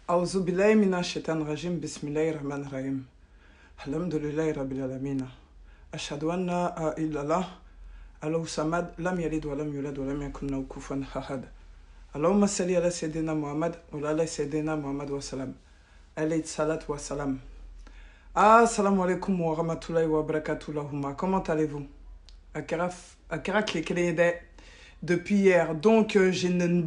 أعوذ بالله من الشيطان الرجيم بسم الله الرحمن الرحيم الحمد لله رب العالمين أشهد أن لا إله إلا الله الله الصمد لم يلد ولم يولد ولم يكن له كفوا أحد اللهم صل على سيدنا محمد وعلى سيدنا محمد وسلم عليه الصلاة والسلام. Assalamu alaikum wa rahmatullahi wa barakatuh. Comment allez-vous? Akira Kekelede depuis hier. Donc j'ai une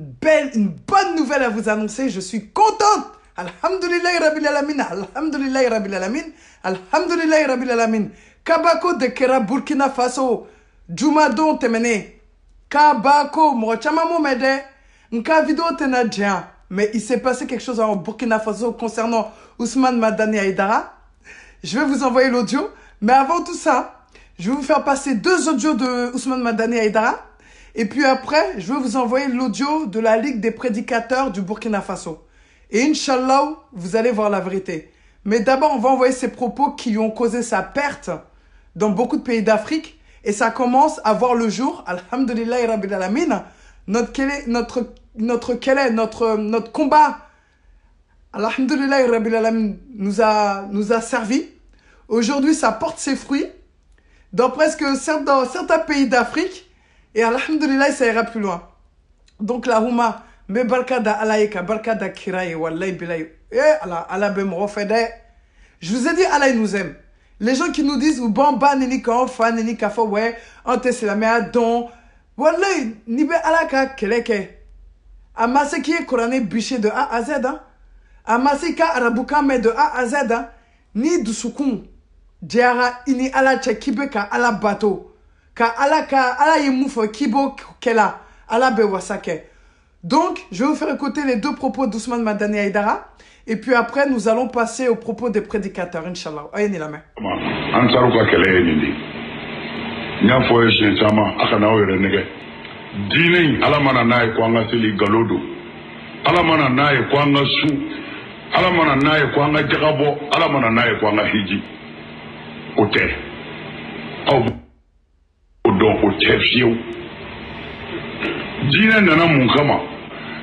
bonne nouvelle à vous annoncer. Je suis contente. Alhamdulillahi rabbil alamin. Alhamdulillahi rabbil alamin. Alhamdulillahi rabbil alamin. Kabako de Kera Burkina Faso. Jumadon temene. Kabako mochama momede. Nka vidéo tenadjian. Mais il s'est passé quelque chose en Burkina Faso concernant Ousmane Madani Aïdara. Je vais vous envoyer l'audio. Mais avant tout ça, je vais vous faire passer 2 audios de Ousmane Madani Aïdara. Et puis après, je vais vous envoyer l'audio de la Ligue des prédicateurs du Burkina Faso. Et Inch'Allah, vous allez voir la vérité. Mais d'abord, on va envoyer ces propos qui lui ont causé sa perte dans beaucoup de pays d'Afrique. Et ça commence à voir le jour. Alhamdulillahi rabbil alamin. Notre combat, Alhamdulillahi rabbil alamin, nous a servi. Aujourd'hui, ça porte ses fruits dans certains pays d'Afrique. Et Alhamdulillah, ça ira plus loin. Donc la Houma, me barkada alaïka, barkada kiraye, wallahi bilaye. Allah be m'rofede. Je vous ai dit, Allah nous aime. Les gens qui nous disent, ou bamba, nini ka ofa, nini ka fo, ouais, ante c'est la mea don. Wallahi, nibe alaka keleke. Amase qui est corané bûché de A à Z, hein. Amase ka arabuka me de A à Z, hein. Ni du soukoun. Diara ini ala chekibe ka ala bateau. Ka ala yemoufo kibo kela ala bewasake. Donc, je vais vous faire écouter les 2 propos d'Ousmane Madani Aïdara. Et puis après, nous allons passer aux propos des prédicateurs, Inch'Allah. Ayez la main. Ansaruka kele nindi. Nyafo yeshe chama akana oyere nege. Dini alamana nae kwanga sili galodo. Alamana nae kwanga su. Alamana nae kwanga jagabo. Alamana nae kwanga hiji. Ote. Don otefiyo. Dina nana munkama.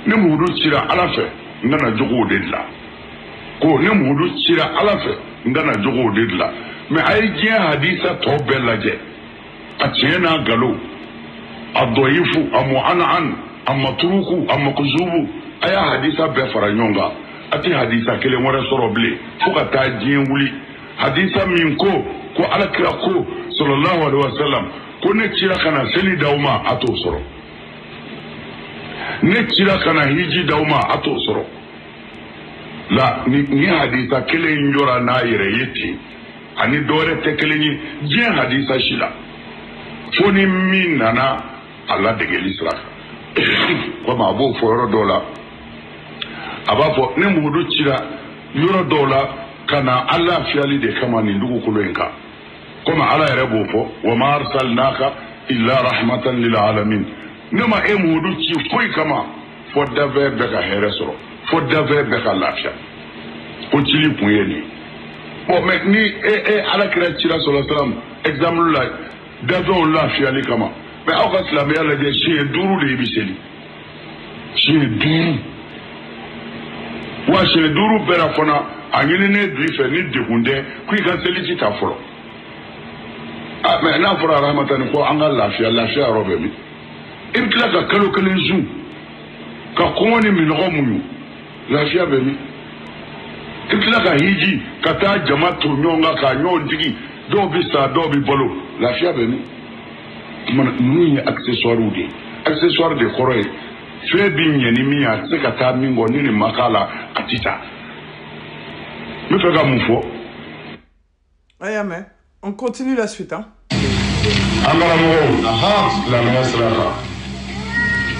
Ne mudu chira alafe. Ngana jogo dedla. Ko ne mudu chira alafe. Ngana jogo dedla. Me ayi hadisa to belaje. Atiena galo. Adoyifu amu an. Amatruku amakuzubu. Aya hadisa be faranyonga. Ati hadisa kele mwere soroble. Fuka ta jien wuli. Hadisa minko. Ko alakira ko. Sallallahu alaihi wasallam. Ko ne kira kana seli dauma ato soro. Ne kira kana hiji dauma ato soro. La ni hadisa kele njora na yere yeti. Ani dore te kele ni jen hadisa shila. Foni min nana Allah degeli sraka. Kwa ma abo fo yoro dola. Aba fo ne mudu kira yoro dola kana Allah fiali de kama ni ndugu kulenka. Koma ala yɛrɛ b'o fɔ wa ma arsalnaka illa rahmatan lil alamin. Ne ma e mudu ci foyi kama fo dafɛ bɛɛ ka hɛrɛ sɔrɔ, fo dafɛ bɛɛ ka lafiya. O cili kun ye nin. Bon mais ni ala kira cira sallallahu alaihi wasallam exemple la dafɛw lafiyali kama. Mais aw ka silamɛya lajɛ siɲɛ 5 de i bi seli. Siɲɛ 5. Wa siɲɛ 5 bɛɛ la fana a ɲininen du i fɛ ni degun tɛ ko i ka seli ci ta fɔlɔ. Ah, mais n'a fɔra rahmatani ko an ka lafiya yɔrɔ bɛ min. I bɛ tila ka kalo 1 zu ka kɔngɔ ni minɔgɔ muɲu lafiya bɛ min. I bɛ tila ka hiji ka taa jama to ɲɔgɔn kan k'a ɲɔgɔn digi dɔw bɛ sa dɔw bɛ balo lafiya bɛ min. Ninnu ye accessoires de ye. Accessoire de kɔrɔ ye fɛn bɛ ɲɛ ni min ye a tɛ se ka taa min kɔ ni nin ma k'a la a tɛ taa. N bɛ fɛ ka mun fɔ. Ayamɛ. On continue la suite, hein. Amaramogo, la maestra.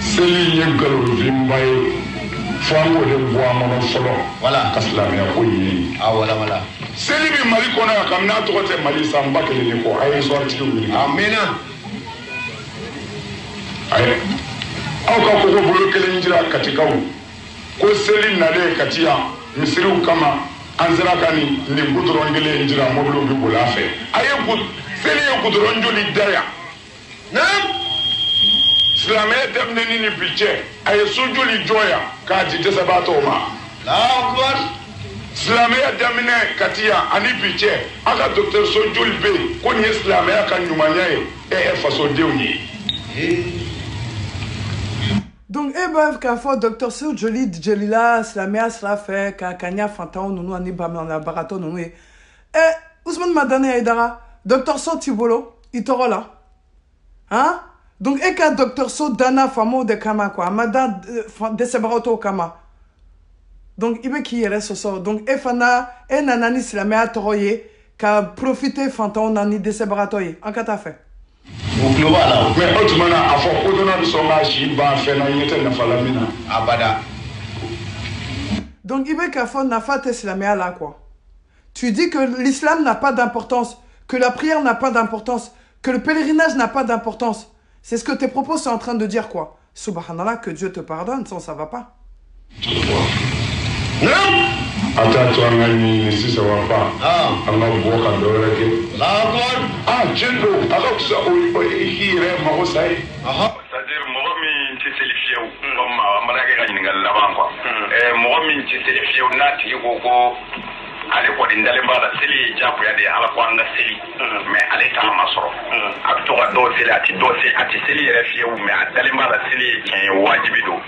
Seli ye galorofimba ye fango de bois mono solo. Voilà. Kaslamia ko yi. Ah voilà. Seli bi Mali kona ya kamna to kote Mali samba kele ni ko ay sorti wi. Amena. Ay. Aw ka ko bolo kele njira katikaw. Ko seli nale katia misiru kama anzira kani ni gudron gele njira moblo bi bolafe. Aye gud seli ye gudron joli daya. Naam. Silamɛ tɛmɛni ni bi cɛ a ye sojoli jɔya k'a di dɛsɛbaatɔw ma silamɛya daminɛ ka ti yan ani bi cɛ an ka dɔgɔtɔrɔso joli bɛ yen ko nin ye silamɛya ka ɲumanya ye fasodenw ye. Donc, k'a fɔ Dr So Joli Jelila silamɛya sira fɛ ka ɲa fantanw ninnu ani banabagatɔ ninnu ye. Ousmane Madani Aïdara, Dr So t'i bolo, i tɔgɔ la. Hein? Donc, ka Dr So dana famow de kama quoi, a ma da dɛsɛbagatɔw kama. Donc, i bɛ k'i yɛrɛ sɔsɔ. Donc, fana, nana ni silamɛya tɔgɔ ye ka profiter fantanw na ni dɛsɛbagatɔ ye. An ka taa fɛ. Mais o tuma na a fɔ ko dɔnna bɛ sɔn k'a si ban fɛn na ɲɛ tɛ nafa la min na abada. Donc, il veut qu'à fond nafa te silamɛya la quoi. Tu dis que l'islam n'a pas d'importance, que la prière n'a pas d'importance, que le pèlerinage n'a pas d'importance. C'est ce que tes propos sont en train de dire quoi. Subhanallah, que Dieu te pardonne, ça va pas. Ata to an ka ɲini sisan wa fa an ka bɔ ka dɔ wɛrɛ kɛ. Tiɲɛ don a ka fisa i k'i yɛrɛ mago sa ye. C'est-à-dire mɔgɔ min tɛ seli fiyewu comme an mana kɛ ka ɲininkali laban quoi. Mɔgɔ min tɛ seli fiyewu n'a tigi ko ko ale kɔni dalen b'a la seli ye diyagoya de ye ala ko an ka seli mais ale t'a masɔrɔ a bɛ to ka dɔw seli a tɛ seli yɛrɛ fiyewu mais a dalen b'a la seli ye tiɲɛ ye wajibi don.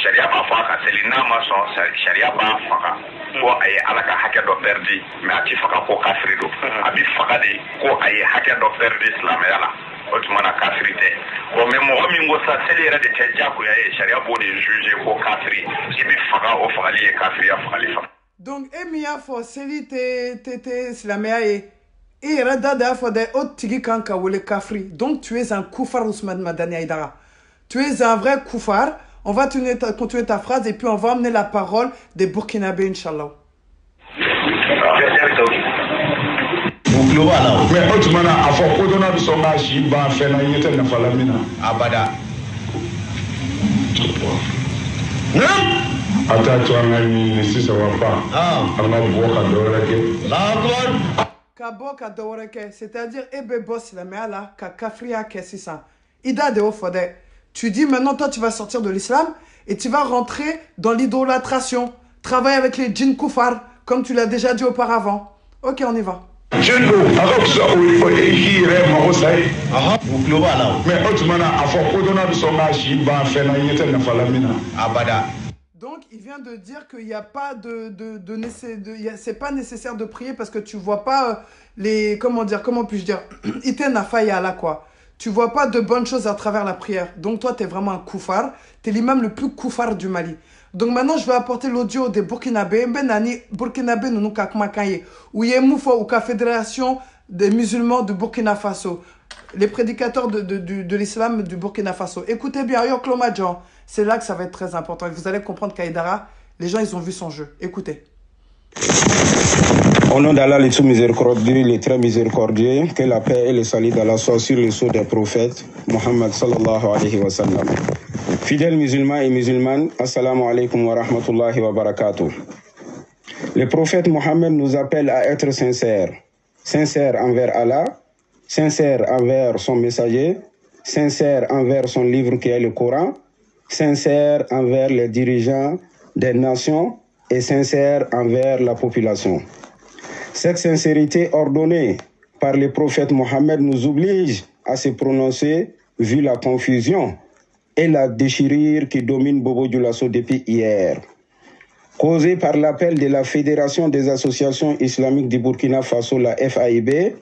Sariya b'a fɔ a ka seli n'a ma sɔn sariya b'a faga ko a ye ala ka hakɛ dɔ pɛridi mais a ti faga ko kafiri don a bɛ faga de ko a ye hakɛ dɔ pɛridi silamɛya la o tuma na kafiri tɛ bon mais mɔgɔ min ko sa seli yɛrɛ de tɛ diyagoya ye sariya b'o de juge ko kafiri i bɛ faga o fagali ye kafiriya fagali faga. Donc min y'a fɔ seli tɛ silamɛya ye i yɛrɛ da de y'a fɔ dɛ o tigi kan ka wele kafiri. Donc tu es un koufar Ousmane Madani Aïdara. Tu es un vrai koufar. On va continuer ta phrase et puis on va amener la parole des Burkinabés, Inch'Allah. Mais o tuma na a fɔ ko dɔnna bɛ sɔn k'a si ban fɛn na ɲɛ tɛ nafa la min na abada. A t'a to an ka ɲini sisan wa fa an ka bɔ ka dɔ wɛrɛ kɛ. Ka bɔ ka dɔ wɛrɛ kɛ, c'est-à-dire e bɛ bɔ silamɛya la ka kafiriya kɛ sisan. I da de y'o fɔ dɛ. Tu dis maintenant, toi, tu vas sortir de l'islam et tu vas rentrer dans l'idolâtration. Travaille avec les djinns koufars, comme tu l'as déjà dit auparavant. Ok, on y va. Mais o tuma na a fɔ ko dɔnna bɛ sɔn k'a si ban fɛn na ɲɛ tɛ nafa la min na abada. Donc, il vient de dire qu'il n'y a pas c'est pas nécessaire de prier parce que tu vois pas les, comment puis-je dire, ite nafa ya la quoi. Tu vois pas de bonnes choses à travers la prière. Donc toi, tu es vraiment un koufar. Tu es l'imam le plus koufar du Mali. Donc maintenant, je vais apporter l'audio des Burkinabés. Benani, Burkinabé, nous nous kakmakaye. Ou Yemoufo, ou ka Fédération des musulmans de Burkina Faso. Les prédicateurs de l'islam du Burkina Faso. Écoutez bien, Yoklomadjan. C'est là que ça va être très important. Et vous allez comprendre qu'Aïdara, les gens, ils ont vu son jeu. Écoutez. Au nom d'Allah, le tout miséricordieux, le très miséricordieux, que la paix et le salut d'Allah soient sur le sceau des prophètes, Muhammad sallallahu alayhi wa sallam. Fidèles musulmans et musulmanes, assalamu alaikum wa rahmatullahi wa barakatuh. Le prophète Muhammad nous appelle à être sincères. Sincères envers Allah, sincères envers son messager, sincères envers son livre qui est le Coran, sincères envers les dirigeants des nations et sincères envers la population. Cette sincérité ordonnée par le prophète Mohammed nous oblige à se prononcer vu la confusion et la déchirure qui domine Bobo Dioulasso depuis hier. Causée par l'appel de la Fédération des associations islamiques du Burkina Faso, la FAIB,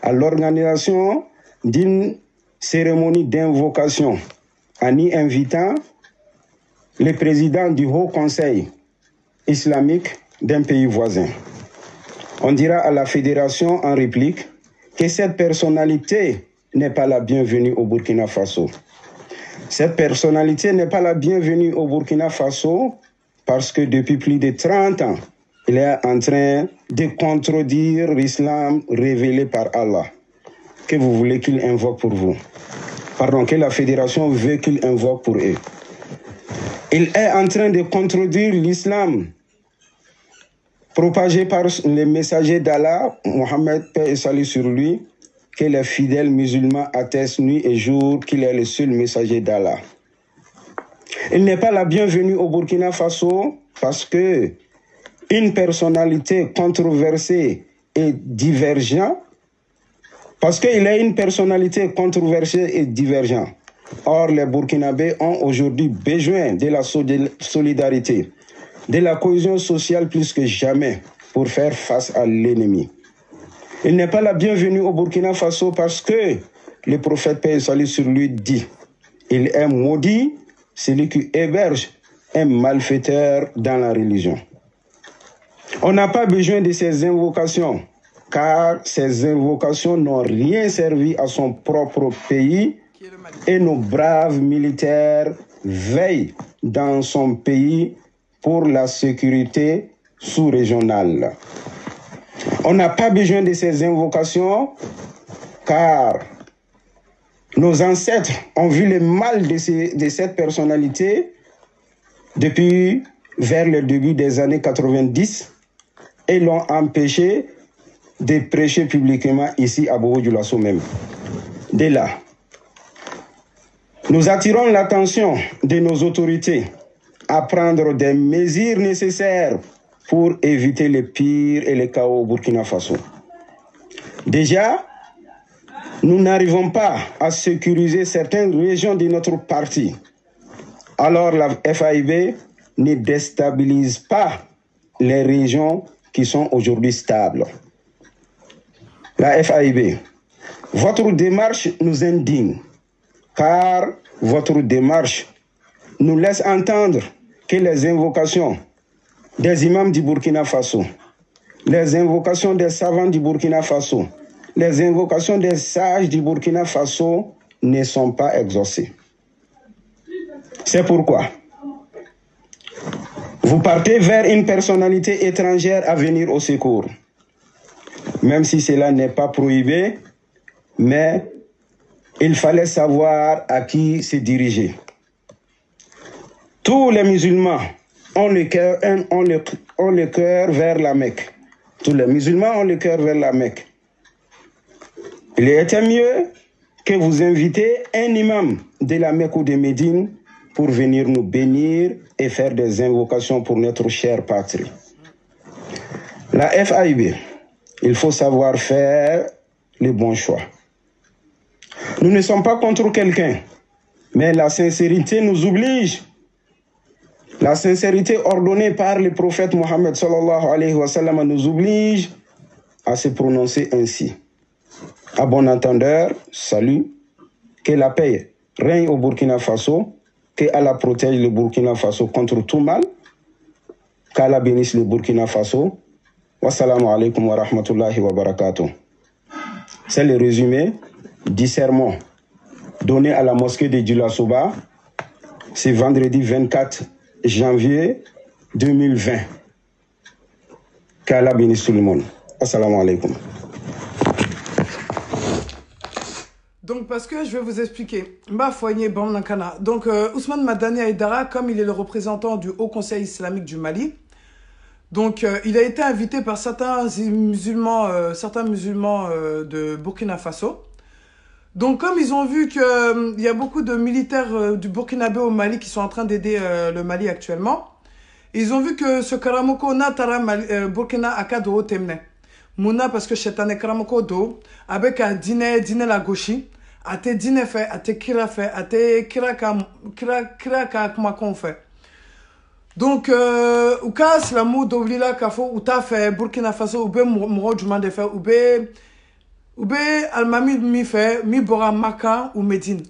à l'organisation d'une cérémonie d'invocation en y invitant le président du Haut Conseil islamique d'un pays voisin. On dira à la fédération en réplique que cette personnalité n'est pas la bienvenue au Burkina Faso. Cette personnalité n'est pas la bienvenue au Burkina Faso parce que depuis plus de 30 ans, il est en train de contredire l'islam révélé par Allah. Que vous voulez qu'il invoque pour vous? Pardon, que la fédération veut qu'il invoque pour eux. Il est en train de contredire l'islam propagé par les messagers d'Allah, Mohammed, paix et salut sur lui, que les fidèles musulmans attestent nuit et jour qu'il est le seul messager d'Allah. Il n'est pas la bienvenue au Burkina Faso parce que une personnalité controversée et divergente, parce qu'il a une personnalité controversée et divergente. Or, les Burkinabés ont aujourd'hui besoin de la solidarité, de la cohésion sociale plus que jamais pour faire face à l'ennemi. Il n'est pas la bienvenue au Burkina Faso parce que le prophète paix et salut sur lui dit « Il est maudit celui qui héberge un malfaiteur dans la religion ». On n'a pas besoin de ces invocations, car ces invocations n'ont rien servi à son propre pays et nos braves militaires veillent dans son pays pour la sécurité sous-régionale. On n'a pas besoin de ces invocations, car nos ancêtres ont vu le mal de cette personnalité depuis vers le début des années 90 et l'ont empêché de prêcher publiquement ici à Bobo-Dioulasso même. Dès là, nous attirons l'attention de nos autorités à prendre des mesures nécessaires pour éviter le pire et le chaos au Burkina Faso. Déjà, nous n'arrivons pas à sécuriser certaines régions de notre parti. Alors la FAIB ne déstabilise pas les régions qui sont aujourd'hui stables. La FAIB, votre démarche nous indigne, car votre démarche nous laisse entendre que les invocations des imams du Burkina Faso, les invocations des savants du Burkina Faso, les invocations des sages du Burkina Faso ne sont pas exaucées. C'est pourquoi vous partez vers une personnalité étrangère à venir au secours. Même si cela n'est pas prohibé, mais il fallait savoir à qui se diriger. Tous les musulmans ont le cœur vers la Mecque. Tous les musulmans ont le cœur vers la Mecque. Il était mieux que vous invitez un imam de la Mecque ou de Médine pour venir nous bénir et faire des invocations pour notre chère patrie. La FAIB, il faut savoir faire les bons choix. Nous ne sommes pas contre quelqu'un, mais la sincérité nous oblige. La sincérité ordonnée par le prophète Mohammed sallallahu alayhi wa sallam nous oblige à se prononcer ainsi. À bon entendeur, salut, que la paix règne au Burkina Faso, que Allah protège le Burkina Faso contre tout mal, qu'Allah bénisse le Burkina Faso. Wassalamu alaikum wa rahmatullahi wa barakatuh. C'est le résumé du sermon donné à la mosquée de Dioulasso-Ba, c'est vendredi 24 janvier 2020. Qu'Allah bénisse tout le monde. Assalamu alaikum. Donc, parce que je vais vous expliquer. Donc, Ousmane Madani Aïdara, comme il est le représentant du Haut Conseil islamique du Mali, donc il a été invité par certains musulmans de Burkina Faso. Donc, comme ils ont vu qu'il y a beaucoup de militaires du Burkinabé au Mali qui sont en train d'aider le Mali actuellement, ils ont vu que ce Karamoko Natara Burkina Akado Temne. Mouna parce que Chetane Karamoko Do, avec un dîner la gauchi, a te dîner fait, a te kira fait, a te kira fait. Donc, ou cas la mou d'ouvrir kafo ou ta fait Burkina Faso ou be moro du monde fait ou be almami mi fait mi bora Maka ou Médine.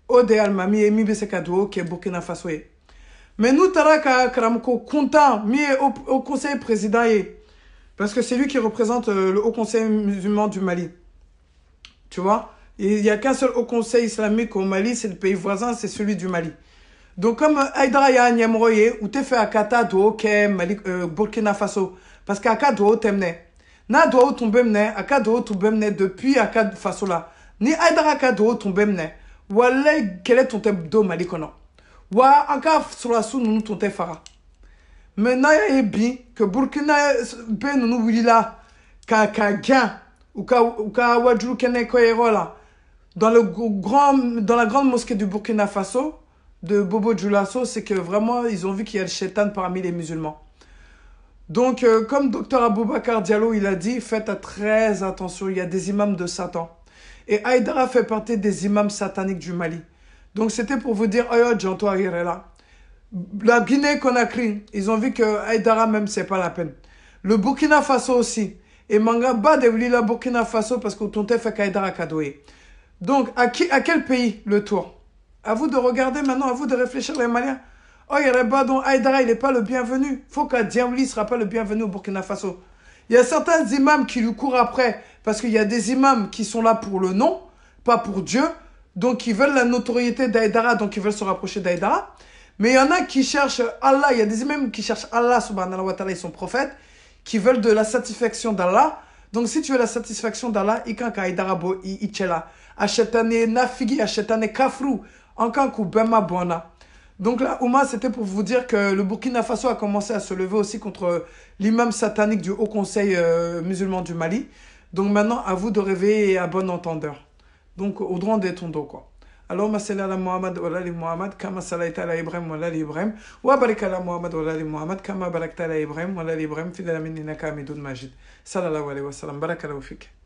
Ode almami et mi be sekado qui est Burkina Faso. Mais nous taraka Karamoko content mi au conseil président parce que c'est lui qui représente le Haut Conseil musulman du Mali. Tu vois? Il n'y a qu'un seul Haut Conseil islamique au Mali, c'est le pays voisin, c'est celui du Mali. Donc, comme Aïdara ya Nyamroye, ou te fait Akata do ke Mali Burkina Faso, parce qu'Aka do temne. Na do tombemne, Aka do tombemne depuis Aka Faso là. Ni Aïdara Aka do tombemne. Walay quel est ton thème do Mali kono. Wa Aka sur la sou nous ton thème fara. Maintenant, il y a bien que Burkina ben nous là ka gain ou ka wadjou kene koyero là dans la grande mosquée du Burkina Faso, de Bobo Djoulasso, c'est que vraiment, ils ont vu qu'il y a le shaitan parmi les musulmans. Donc, comme Dr Aboubakar Diallo, il a dit, faites très attention, il y a des imams de Satan. Et Haïdara fait partie des imams sataniques du Mali. Donc, c'était pour vous dire, oh, Djanto là. La Guinée-Conakry, ils ont vu que Haïdara même, c'est pas la peine. Le Burkina Faso aussi. Et Manga Ba de la Burkina Faso parce que Tonté fait qu'Haïdara Kadoué. Donc, à quel pays le tour? À vous de regarder maintenant, à vous de réfléchir les Maliens. Oh, il y aurait pas donc Haïdara, il n'est pas le bienvenu. Faut qu'Adiaouli ne sera pas le bienvenu au Burkina Faso. Il y a certains imams qui lui courent après parce qu'il y a des imams qui sont là pour le nom, pas pour Dieu. Donc, ils veulent la notoriété d'Haïdara, donc ils veulent se rapprocher d'Haïdara. Mais il y en a qui cherchent Allah, il y a des imams qui cherchent Allah, subhanahu wa ta'ala, et son prophète, qui veulent de la satisfaction d'Allah. Donc si tu veux la satisfaction d'Allah, il kan Haïdara bo ichela. Achetane nafigi, achetane kafrou, enkan ku bema bona. Donc là, Ouma, c'était pour vous dire que le Burkina Faso a commencé à se lever aussi contre l'imam satanique du Haut Conseil musulman du Mali. Donc maintenant, à vous de rêver et à bon entendeur. Donc au droit des tondos, quoi. اللهم صل على محمد وعلى ال محمد كما صليت على ابراهيم وعلى ال ابراهيم وبارك على محمد وعلى ال محمد كما باركت على ابراهيم وعلى ال ابراهيم في العالمين انك حميد مجيد صلى الله عليه وسلم بارك الله فيك.